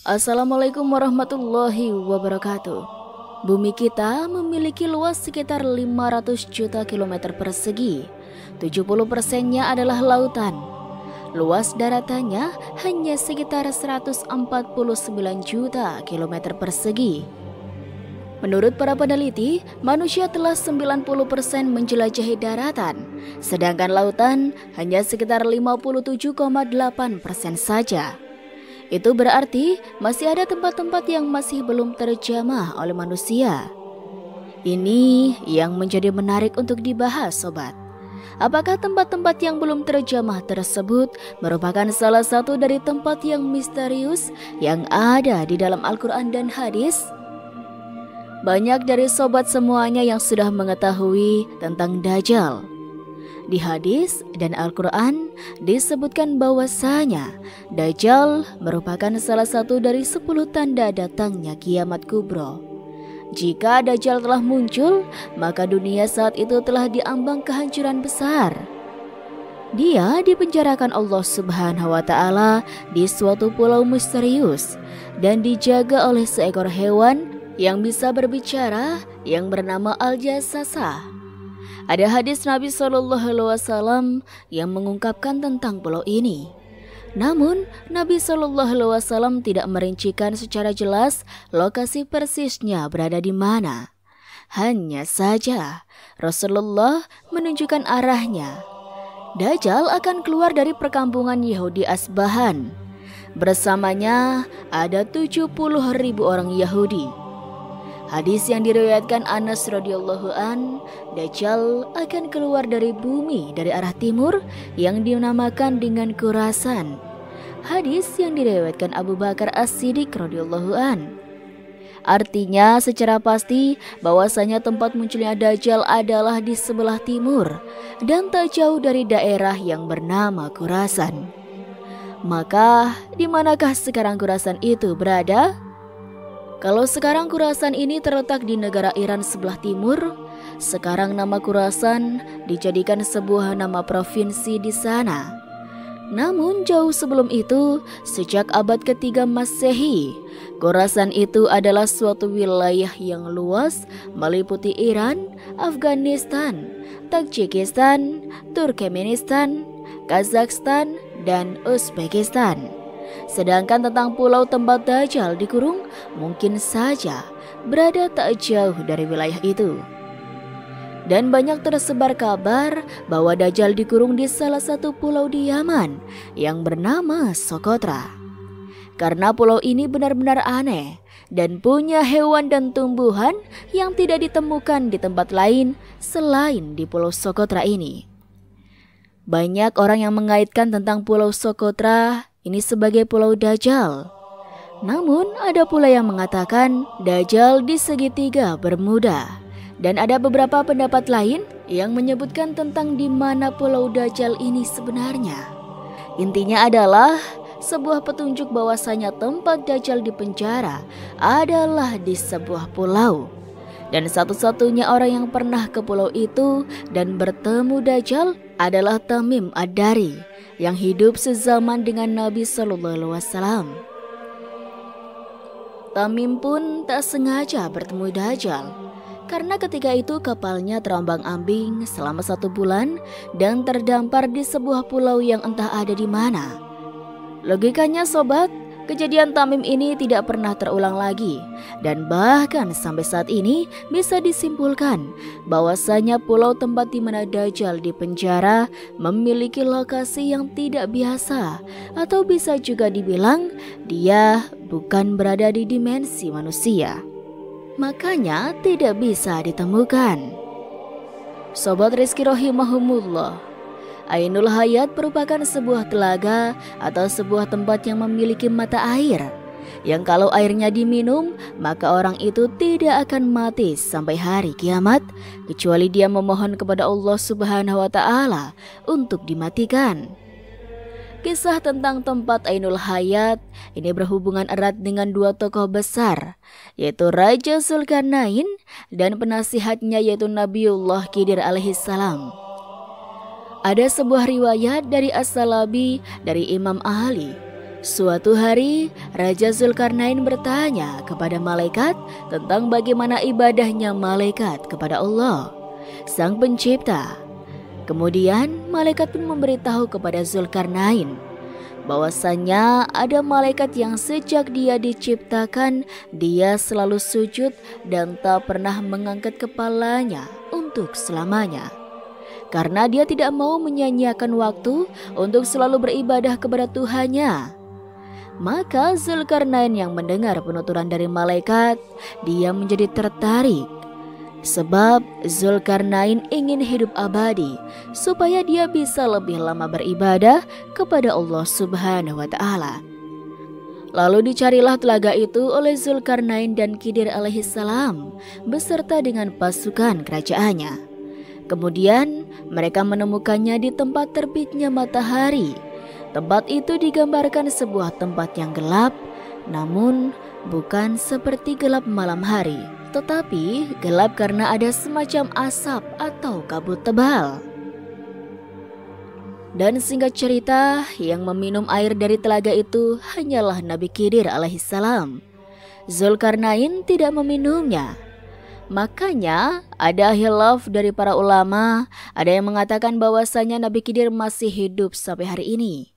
Assalamualaikum warahmatullahi wabarakatuh. Bumi kita memiliki luas sekitar 500 juta kilometer persegi. 70%-nya adalah lautan. Luas daratannya hanya sekitar 149 juta kilometer persegi. Menurut para peneliti, manusia telah 90% menjelajahi daratan, sedangkan lautan hanya sekitar 57,8% saja. Itu berarti masih ada tempat-tempat yang masih belum terjamah oleh manusia. Ini yang menjadi menarik untuk dibahas, sobat. Apakah tempat-tempat yang belum terjamah tersebut merupakan salah satu dari tempat yang misterius yang ada di dalam Al-Quran dan hadis? Banyak dari sobat semuanya yang sudah mengetahui tentang Dajjal. Di hadis dan Al-Quran disebutkan bahwasanya Dajjal merupakan salah satu dari 10 tanda datangnya kiamat kubro. Jika Dajjal telah muncul, maka dunia saat itu telah diambang kehancuran besar. Dia dipenjarakan Allah Subhanahu wa Ta'ala di suatu pulau misterius dan dijaga oleh seekor hewan yang bisa berbicara yang bernama Al-Jassasa. Ada hadis Nabi SAW yang mengungkapkan tentang pulau ini. Namun, Nabi SAW tidak merincikan secara jelas lokasi persisnya berada di mana. Hanya saja, Rasulullah menunjukkan arahnya. Dajjal akan keluar dari perkampungan Yahudi Asbahan. Bersamanya ada 70.000 orang Yahudi. Hadis yang diriwayatkan Anas radhiyallahu an, Dajjal akan keluar dari bumi dari arah timur yang dinamakan dengan Khurasan. Hadis yang diriwayatkan Abu Bakar As-Siddiq radhiyallahu an. Artinya secara pasti bahwasanya tempat munculnya Dajjal adalah di sebelah timur dan tak jauh dari daerah yang bernama Khurasan. Maka di manakah sekarang Khurasan itu berada? Kalau sekarang Khurasan ini terletak di negara Iran sebelah timur, sekarang nama Khurasan dijadikan sebuah nama provinsi di sana. Namun jauh sebelum itu, sejak abad ketiga Masehi, Khurasan itu adalah suatu wilayah yang luas meliputi Iran, Afghanistan, Tajikistan, Turkmenistan, Kazakhstan, dan Uzbekistan. Sedangkan tentang pulau tempat Dajjal dikurung mungkin saja berada tak jauh dari wilayah itu. Dan banyak tersebar kabar bahwa Dajjal dikurung di salah satu pulau di Yaman yang bernama Socotra. Karena pulau ini benar-benar aneh dan punya hewan dan tumbuhan yang tidak ditemukan di tempat lain selain di pulau Socotra ini. Banyak orang yang mengaitkan tentang pulau Socotra ini sebagai pulau Dajjal. Namun ada pula yang mengatakan Dajjal di segitiga Bermuda. Dan ada beberapa pendapat lain yang menyebutkan tentang di mana pulau Dajjal ini sebenarnya. Intinya adalah sebuah petunjuk bahwasanya tempat Dajjal dipenjara adalah di sebuah pulau. Dan satu-satunya orang yang pernah ke pulau itu dan bertemu Dajjal adalah Tamim Ad-Dari yang hidup sezaman dengan Nabi SAW. Tamim pun tak sengaja bertemu Dajjal karena ketika itu kapalnya terombang-ambing selama 1 bulan dan terdampar di sebuah pulau yang entah ada di mana. Logikanya sobat, kejadian Tamim ini tidak pernah terulang lagi dan bahkan sampai saat ini bisa disimpulkan bahwasanya pulau tempat di mana Dajjal dipenjara memiliki lokasi yang tidak biasa atau bisa juga dibilang dia bukan berada di dimensi manusia. Makanya tidak bisa ditemukan. Sobat Rizky rahimahumullah, Ainul Hayat merupakan sebuah telaga atau sebuah tempat yang memiliki mata air yang kalau airnya diminum maka orang itu tidak akan mati sampai hari kiamat kecuali dia memohon kepada Allah Subhanahu wa Ta'ala untuk dimatikan. Kisah tentang tempat Ainul Hayat ini berhubungan erat dengan 2 tokoh besar, yaitu Raja Zulkarnain dan penasihatnya yaitu Nabiullah Khidir alaihissalam. Ada sebuah riwayat dari As-Salabi dari Imam Ali Suatu hari, Raja Zulkarnain bertanya kepada malaikat tentang bagaimana ibadahnya malaikat kepada Allah, Sang Pencipta. Kemudian, malaikat pun memberitahu kepada Zulkarnain bahwasannya ada malaikat yang sejak dia diciptakan, dia selalu sujud dan tak pernah mengangkat kepalanya untuk selamanya. Karena dia tidak mau menyia-nyiakan waktu untuk selalu beribadah kepada Tuhannya. Maka Zulkarnain yang mendengar penuturan dari malaikat, dia menjadi tertarik. Sebab Zulkarnain ingin hidup abadi supaya dia bisa lebih lama beribadah kepada Allah Subhanahu wa Ta'ala. Lalu dicarilah telaga itu oleh Zulkarnain dan Khidir alaihissalam beserta dengan pasukan kerajaannya. Kemudian mereka menemukannya di tempat terbitnya matahari. Tempat itu digambarkan sebuah tempat yang gelap, namun bukan seperti gelap malam hari, tetapi gelap karena ada semacam asap atau kabut tebal. Dan singkat cerita, yang meminum air dari telaga itu hanyalah Nabi Khidir alaihissalam. Zulkarnain tidak meminumnya. Makanya ada khilaf dari para ulama, ada yang mengatakan bahwasanya Nabi Khidir masih hidup sampai hari ini.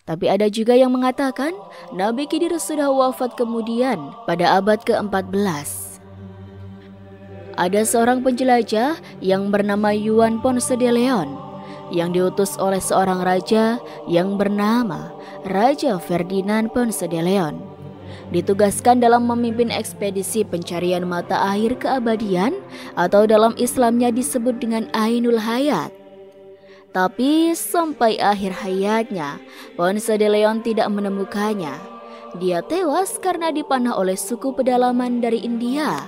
Tapi ada juga yang mengatakan Nabi Khidir sudah wafat kemudian pada abad ke-14. Ada seorang penjelajah yang bernama Juan Ponce de Leon yang diutus oleh seorang raja yang bernama Raja Ferdinand Ponce de Leon. Ditugaskan dalam memimpin ekspedisi pencarian mata air keabadian atau dalam Islamnya disebut dengan Ainul Hayat. Tapi sampai akhir hayatnya, Ponce de Leon tidak menemukannya. Dia tewas karena dipanah oleh suku pedalaman dari India.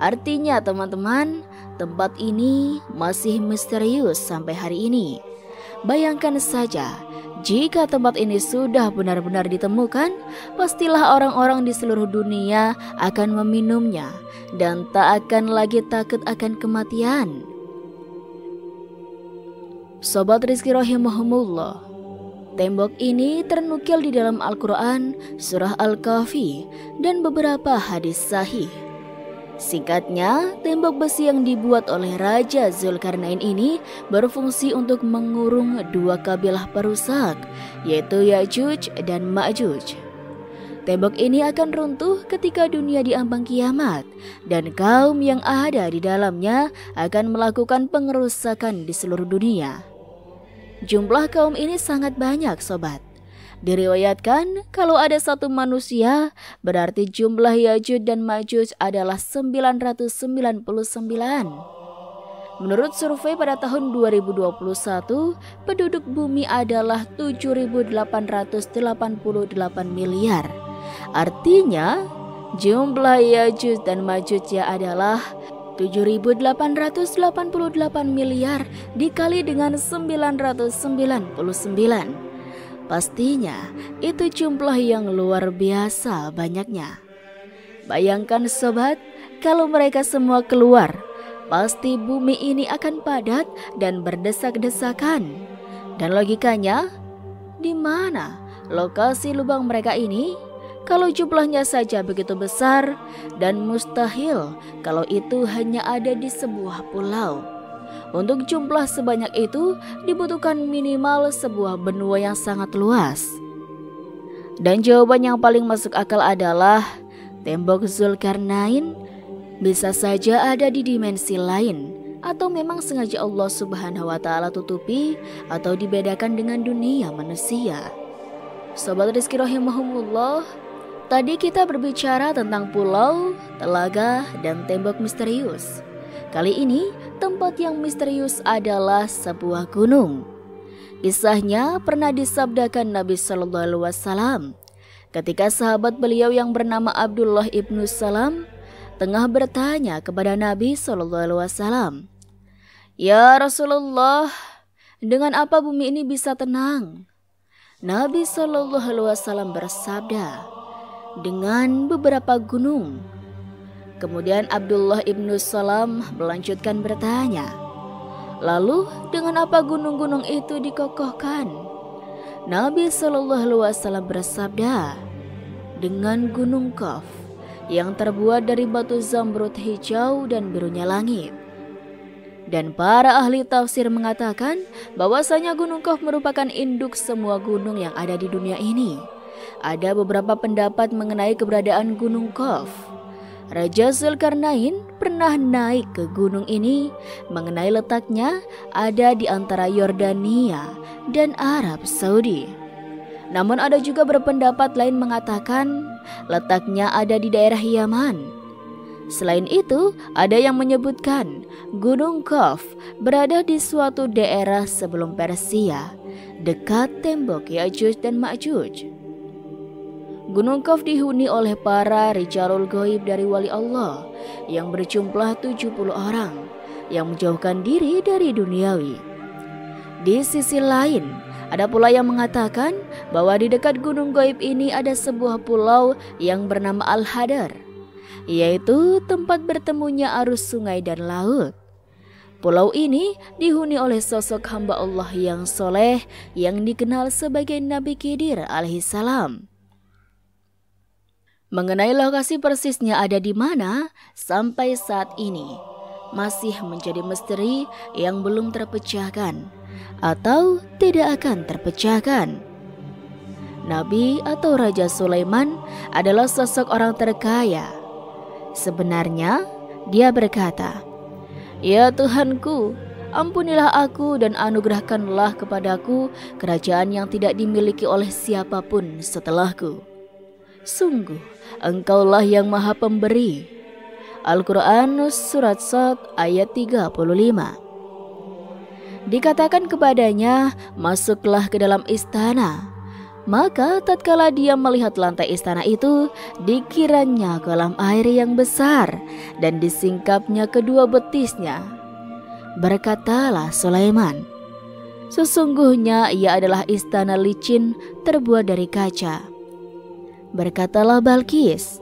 Artinya teman-teman, tempat ini masih misterius sampai hari ini. Bayangkan saja, jika tempat ini sudah benar-benar ditemukan, pastilah orang-orang di seluruh dunia akan meminumnya dan tak akan lagi takut akan kematian. Sobat Rizky rahimahumullah, tembok ini ternukil di dalam Al-Quran, surah Al-Kahfi, dan beberapa hadis sahih. Singkatnya, tembok besi yang dibuat oleh Raja Zulkarnain ini berfungsi untuk mengurung dua kabilah perusak, yaitu Ya'juj dan Ma'juj. Tembok ini akan runtuh ketika dunia diambang kiamat, dan kaum yang ada di dalamnya akan melakukan pengerusakan di seluruh dunia. Jumlah kaum ini sangat banyak, sobat. Diriwayatkan kalau ada satu manusia, berarti jumlah Ya'juj dan Ma'juj adalah 999. Menurut survei pada tahun 2021, penduduk bumi adalah 7.888 miliar. Artinya, jumlah Ya'juj dan Ma'jujnya adalah 7.888 miliar dikali dengan 999. Pastinya itu jumlah yang luar biasa banyaknya. Bayangkan sobat, kalau mereka semua keluar, pasti bumi ini akan padat dan berdesak-desakan. Dan logikanya, di mana lokasi lubang mereka ini? Kalau jumlahnya saja begitu besar, dan mustahil kalau itu hanya ada di sebuah pulau. Untuk jumlah sebanyak itu dibutuhkan minimal sebuah benua yang sangat luas. Dan jawaban yang paling masuk akal adalah tembok Zulkarnain bisa saja ada di dimensi lain, atau memang sengaja Allah Subhanahu wa Ta'ala tutupi atau dibedakan dengan dunia manusia. Sobat Rizky rahimahumullah, tadi kita berbicara tentang pulau, telaga, dan tembok misterius. Kali ini tempat yang misterius adalah sebuah gunung. Kisahnya pernah disabdakan Nabi Shallallahu Alaihi Wasallam ketika sahabat beliau yang bernama Abdullah ibnu Salam tengah bertanya kepada Nabi Shallallahu Alaihi Wasallam, "Ya Rasulullah, dengan apa bumi ini bisa tenang?" Nabi Shallallahu Alaihi Wasallam bersabda, "Dengan beberapa gunung." Kemudian Abdullah ibnu Salam melanjutkan bertanya, "Lalu dengan apa gunung-gunung itu dikokohkan?" Nabi Shallallahu Alaihi Wasallam bersabda, dengan Gunung Qaf yang terbuat dari batu zamrud hijau dan birunya langit. Dan para ahli tafsir mengatakan bahwasanya Gunung Qaf merupakan induk semua gunung yang ada di dunia ini. Ada beberapa pendapat mengenai keberadaan Gunung Qaf. Raja Zulkarnain pernah naik ke gunung ini, mengenai letaknya ada di antara Yordania dan Arab Saudi. Namun ada juga berpendapat lain mengatakan letaknya ada di daerah Yaman. Selain itu, ada yang menyebutkan Gunung Qaf berada di suatu daerah sebelum Persia, dekat tembok Ya'juj dan Ma'juj. Gunung Qaf dihuni oleh para rijalul ghaib dari wali Allah yang berjumlah 70 orang yang menjauhkan diri dari duniawi. Di sisi lain, ada pula yang mengatakan bahwa di dekat gunung gaib ini ada sebuah pulau yang bernama Al-Hadar, yaitu tempat bertemunya arus sungai dan laut. Pulau ini dihuni oleh sosok hamba Allah yang soleh yang dikenal sebagai Nabi Khidir alaihissalam. Mengenai lokasi persisnya ada di mana, sampai saat ini masih menjadi misteri yang belum terpecahkan atau tidak akan terpecahkan. Nabi atau Raja Sulaiman adalah sosok orang terkaya. Sebenarnya dia berkata, "Ya Tuhanku, ampunilah aku dan anugerahkanlah kepadaku kerajaan yang tidak dimiliki oleh siapapun setelahku. Sungguh, Engkaulah yang Maha Pemberi." Al-Quran Surat Sad ayat 35. Dikatakan kepadanya, masuklah ke dalam istana. Maka tatkala dia melihat lantai istana itu, dikiranya kolam air yang besar dan disingkapnya kedua betisnya. Berkatalah Sulaiman, sesungguhnya ia adalah istana licin terbuat dari kaca. Berkatalah Balqis,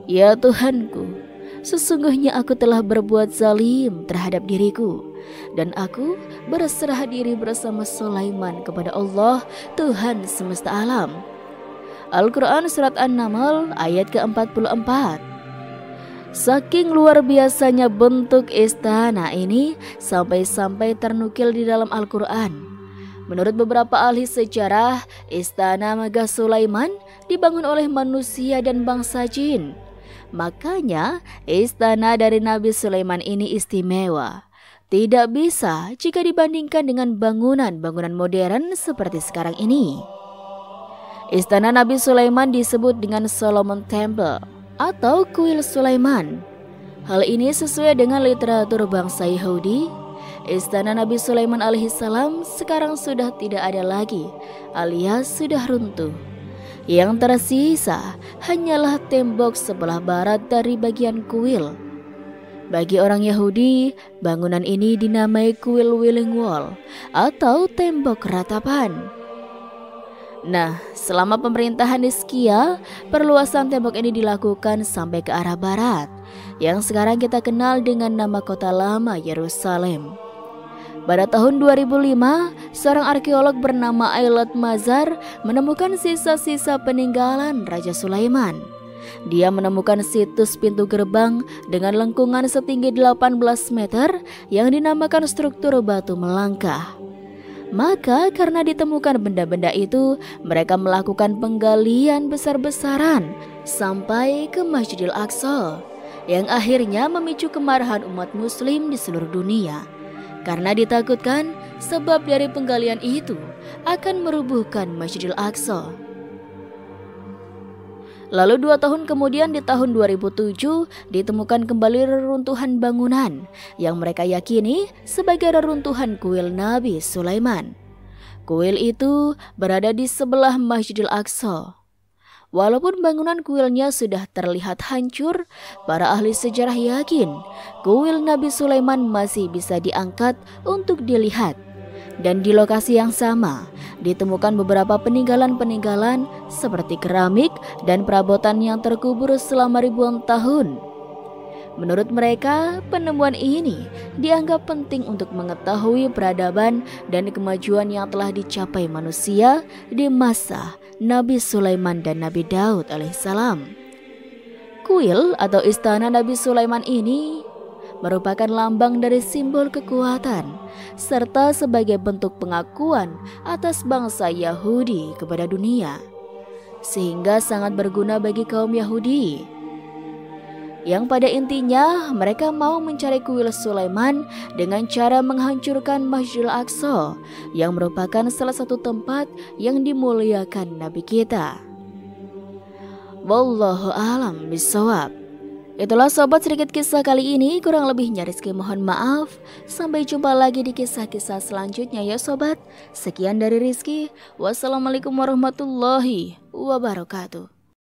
ya Tuhanku, sesungguhnya aku telah berbuat zalim terhadap diriku, dan aku berserah diri bersama Sulaiman kepada Allah, Tuhan semesta alam. Al-Quran Surat An-Naml ayat ke-44. Saking luar biasanya bentuk istana ini sampai-sampai ternukil di dalam Al-Quran. Menurut beberapa ahli sejarah, istana megah Sulaiman dibangun oleh manusia dan bangsa jin. Makanya istana dari Nabi Sulaiman ini istimewa. Tidak bisa jika dibandingkan dengan bangunan-bangunan modern seperti sekarang ini. Istana Nabi Sulaiman disebut dengan Solomon Temple atau Kuil Sulaiman. Hal ini sesuai dengan literatur bangsa Yahudi. Istana Nabi Sulaiman alaihissalam sekarang sudah tidak ada lagi, alias sudah runtuh. Yang tersisa hanyalah tembok sebelah barat dari bagian kuil. Bagi orang Yahudi, bangunan ini dinamai Kuil Wailing Wall atau tembok ratapan. Nah, selama pemerintahan Hizkia, perluasan tembok ini dilakukan sampai ke arah barat, yang sekarang kita kenal dengan nama kota lama Yerusalem. Pada tahun 2005, seorang arkeolog bernama Eilat Mazar menemukan sisa-sisa peninggalan Raja Sulaiman. Dia menemukan situs pintu gerbang dengan lengkungan setinggi 18 meter yang dinamakan struktur batu melangkah. Maka karena ditemukan benda-benda itu, mereka melakukan penggalian besar-besaran sampai ke Masjidil Aqsa, yang akhirnya memicu kemarahan umat muslim di seluruh dunia. Karena ditakutkan sebab dari penggalian itu akan merubuhkan Masjidil Aqsa. Lalu 2 tahun kemudian di tahun 2007 ditemukan kembali reruntuhan bangunan yang mereka yakini sebagai reruntuhan kuil Nabi Sulaiman. Kuil itu berada di sebelah Masjidil Aqsa. Walaupun bangunan kuilnya sudah terlihat hancur, para ahli sejarah yakin kuil Nabi Sulaiman masih bisa diangkat untuk dilihat. Dan di lokasi yang sama ditemukan beberapa peninggalan-peninggalan seperti keramik dan perabotan yang terkubur selama ribuan tahun. Menurut mereka, penemuan ini dianggap penting untuk mengetahui peradaban dan kemajuan yang telah dicapai manusia di masa Nabi Sulaiman dan Nabi Daud alaihissalam. Kuil atau istana Nabi Sulaiman ini merupakan lambang dari simbol kekuatan serta sebagai bentuk pengakuan atas bangsa Yahudi kepada dunia, sehingga sangat berguna bagi kaum Yahudi yang pada intinya mereka mau mencari kuil Sulaiman dengan cara menghancurkan Masjidil Aqsa yang merupakan salah satu tempat yang dimuliakan Nabi kita. Wallahu a'lam bishawab. Itulah sobat sedikit kisah kali ini, kurang lebihnya Rizky mohon maaf. Sampai jumpa lagi di kisah-kisah selanjutnya ya sobat. Sekian dari Rizky. Wassalamualaikum warahmatullahi wabarakatuh.